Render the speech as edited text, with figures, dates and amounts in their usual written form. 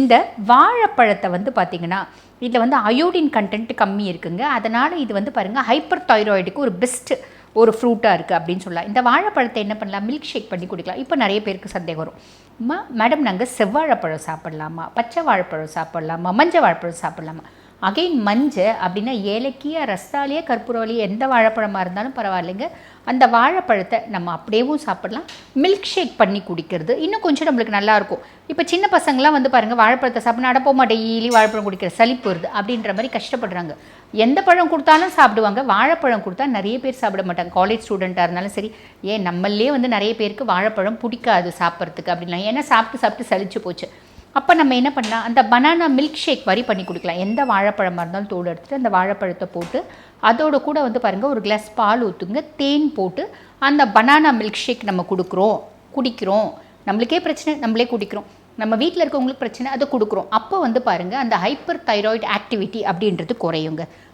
இந்த வாழைப்பழத்தை வந்து பார்த்திங்கன்னா இதில் வந்து அயோடின் கண்டென்ட் கம்மி இருக்குங்க. அதனால் இது வந்து பாருங்கள் ஹைப்பர் தைராய்டுக்கு ஒரு பெஸ்ட்டு ஒரு ஃப்ரூட்டாக இருக்குது அப்படின்னு சொல்லலாம். இந்த வாழைப்பழத்தை என்ன பண்ணலாம், மில்க் ஷேக் பண்ணி குடிக்கலாம். இப்போ நிறைய பேருக்கு சந்தேகம் வரும், மேடம் நாங்கள் செவ்வாழைப்பழம் சாப்பிட்லாமா, பச்சை வாழைப்பழம் சாப்பிட்லாமா, மஞ்சள் வாழைப்பழம் சாப்பிட்லாமா? அகைன் மஞ்சள் அப்படின்னா ஏலக்கியாக ரஸ்தாலியே கற்பூரவலி எந்த வாழைப்பழமாக இருந்தாலும் பரவாயில்லைங்க. அந்த வாழைப்பழத்தை நம்ம அப்படியேவும் சாப்பிடலாம், மில்க் ஷேக் பண்ணி குடிக்கிறது இன்னும் கொஞ்சம் நம்மளுக்கு நல்லாயிருக்கும். இப்போ சின்ன பசங்களாம் வந்து பாருங்கள் வாழைப்பழத்தை சாப்பிட்னா அடப்போமா டெய்லி வாழைப்பழம் குடிக்கிற சளிப்பு வருது அப்படின்ற மாதிரி கஷ்டப்படுறாங்க. எந்த பழம் கொடுத்தாலும் சாப்பிடுவாங்க, வாழைப்பழம் கொடுத்தா நிறைய பேர் சாப்பிட மாட்டாங்க. காலேஜ் ஸ்டூடெண்ட்டாக இருந்தாலும் சரி, ஏன் நம்மளே வந்து நிறைய பேருக்கு வாழைப்பழம் பிடிக்காது சாப்பிட்றதுக்கு அப்படின்லாம், ஏன்னா சாப்பிட்டு சாப்பிட்டு சளிச்சு போச்சு. அப்போ நம்ம என்ன பண்ணலாம், அந்த பனானா மில்க் ஷேக் மாதிரி பண்ணி குடிக்கலாம். எந்த வாழைப்பழமாக இருந்தாலும் தோடு எடுத்துகிட்டு அந்த வாழைப்பழத்தை போட்டு அதோடு கூட வந்து பாருங்கள் ஒரு கிளாஸ் பால் ஊற்றுங்க, தேன் போட்டு அந்த பனானா மில்க் ஷேக் நம்ம குடிக்கிறோம். நம்மளுக்கே பிரச்சனை, நம்மளே குடிக்கிறோம், நம்ம வீட்டில் இருக்கவங்களுக்கு பிரச்சனை, அதை கொடுக்குறோம். அப்போ வந்து பாருங்கள் அந்த ஹைப்பர் தைராய்டு ஆக்டிவிட்டி அப்படின்றது குறையுங்க.